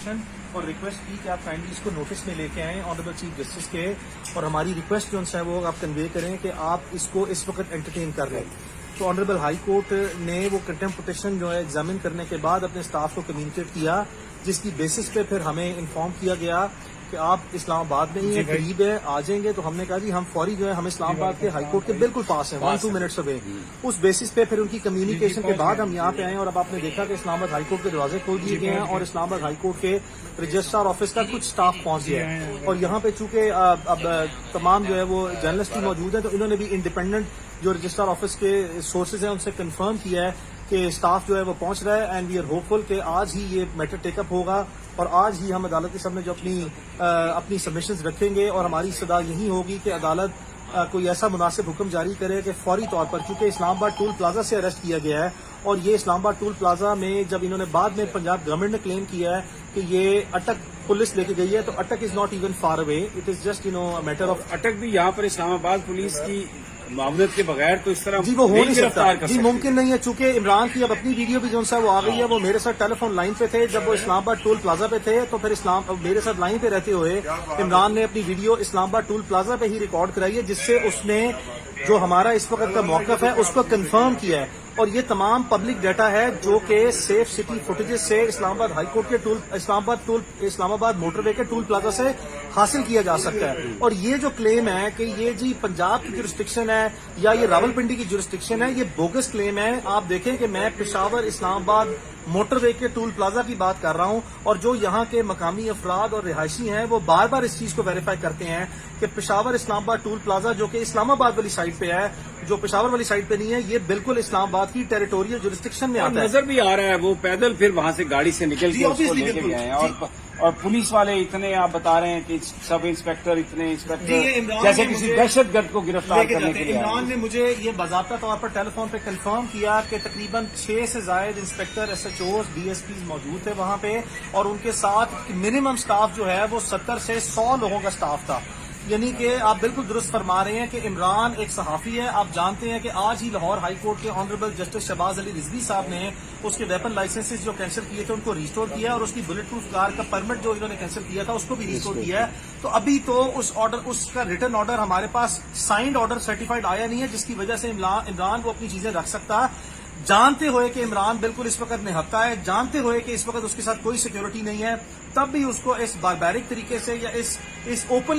Petition اور request کی کہ آپ کائنڈلی اس کو نوٹس میں لے کے آئیں آنریبل چیف جسٹس کے، اور ہماری ریکویسٹ جو ہے وہ آپ کنوے کریں کہ آپ اس کو اس وقت انٹرٹین کر لیں. تو آنریبل ہائی کورٹ نے وہ کنٹمپٹ پٹیشن جو ہے ایگزامن کرنے کے بعد اپنے اسٹاف کو کمیونیکیٹ کیا، جس کی بیسس پہ پھر ہمیں انفارم کیا گیا کہ آپ اسلام آباد میں ہی قریب ہے، آ جائیں گے. تو ہم نے کہا جی ہم فوری جو ہے ہم اسلام آباد کے ہائی کورٹ کے بالکل پاس ہیں، 1-2 منٹس اوے. اس بیسس پہ پھر ان کی کمیونیکیشن کے بعد ہم یہاں پہ آئے، اور اب آپ نے دیکھا کہ اسلام آباد ہائی کورٹ کے دروازے کھول دیے گئے ہیں اور اسلام آباد ہائی کورٹ کے رجسٹرار آفس کا کچھ اسٹاف پہنچ گیا ہے. اور یہاں پہ چونکہ اب تمام جو ہے وہ جرنلسٹ بھی موجود ہیں، تو انہوں نے بھی انڈیپینڈنٹ جو رجسٹرار آفس کے سورسز ہیں ان سے کنفرم کیا ہے کہ اسٹاف جو ہے وہ پہنچ رہا ہے، اینڈ وی آر ہوپ فل کہ آج ہی یہ میٹر ٹیک اپ ہوگا اور آج ہی ہم عدالت کے سامنے جو اپنی سبمیشنز رکھیں گے، اور ہماری صدا یہی ہوگی کہ عدالت کوئی ایسا مناسب حکم جاری کرے کہ فوری طور پر، کیونکہ اسلام آباد ٹول پلازا سے اریسٹ کیا گیا ہے، اور یہ اسلام آباد ٹول پلازا میں جب انہوں نے بعد میں پنجاب گورنمنٹ نے کلیم کیا ہے کہ یہ اٹک پولیس لے کے گئی ہے، تو attack is not even far away, it is just matter of attack بھی یہاں پر اسلام آباد پولیس کی معاونت کے بغیر تو اس طرح جی وہ ہو نہیں گرفتار سکتا کر جی، سکتے. ممکن نہیں ہے. چونکہ عمران کی اب اپنی ویڈیو بھی جو ہے وہ آ گئی ہے، وہ میرے ساتھ ٹیلی فون لائن پہ تھے جب وہ اسلام آباد ٹول پلازا پہ تھے، تو پھر میرے ساتھ لائن پہ رہتے ہوئے عمران نے اپنی ویڈیو اسلام آباد ٹول پلازا پہ ہی ریکارڈ کرائی ہے، جس سے اس نے جو ہمارا اس وقت کا موقف ہے اس کو کنفرم کیا ہے. اور یہ تمام پبلک ڈیٹا ہے جو کہ سیف سٹی فوٹیجز سے اسلام آباد ہائی کورٹ کے اسلام آباد موٹر وے کے ٹول پلازا سے حاصل کیا جا سکتا ہے. اور یہ جو کلیم ہے کہ یہ جی پنجاب کی جورسڈکشن ہے یا یہ راولپنڈی کی جورسڈکشن ہے، یہ بوگس کلیم ہے. آپ دیکھیں کہ میں پشاور اسلام آباد موٹر وے کے ٹول پلازا کی بات کر رہا ہوں، اور جو یہاں کے مقامی افراد اور رہائشی ہیں وہ بار بار اس چیز کو ویریفائی کرتے ہیں کہ پشاور اسلام آباد ٹول پلازا جو کہ اسلام آباد والی سائڈ پہ ہے، جو پشاور والی سائڈ پہ نہیں ہے، یہ بالکل اسلام آباد کی ٹیریٹوریل جورسڈکشن میں آتا ہے. نظر بھی آ رہا ہے وہ پیدل پھر وہاں سے گاڑی سے نکل کے اس کو لے کے گئے ہیں، اور پولیس والے اتنے آپ بتا رہے ہیں کہ سب انسپیکٹر اتنے انسپیکٹر جیسے کسی دہشت گرد کو گرفتار کرنے کے لیے. عمران نے مجھے یہ باضابطہ طور پر ٹیلی فون پہ کنفرم کیا کہ تقریباً 6 سے زائد انسپیکٹر SHOs DSPs موجود تھے وہاں پہ، اور ان کے ساتھ منیمم سٹاف جو ہے وہ 70 سے 100 لوگوں کا سٹاف تھا. یعنی کہ آپ بالکل درست فرما رہے ہیں کہ عمران ایک صحافی ہے. آپ جانتے ہیں کہ آج ہی لاہور ہائی کورٹ کے آنریبل جسٹس شہباز علی رضوی صاحب نے اس کے ویپن لائسنسز جو کینسل کیے تھے ان کو ریسٹور کیا، اور اس کی بلٹ پروف کار کا پرمٹ جو انہوں نے کینسل کیا تھا اس کو بھی ریسٹور کیا ہے. تو ابھی تو اس کا ریٹن آرڈر ہمارے پاس سائنڈ آرڈر سرٹیفائڈ آیا نہیں ہے، جس کی وجہ سے عمران وہ اپنی چیزیں رکھ سکتا، جانتے ہوئے کہ عمران بالکل اس وقت نہتا ہے، جانتے ہوئے کہ اس وقت اس کے ساتھ کوئی سیکیورٹی نہیں ہے، تب بھی اس کو اس باربیرک طریقے سے یا اس اوپن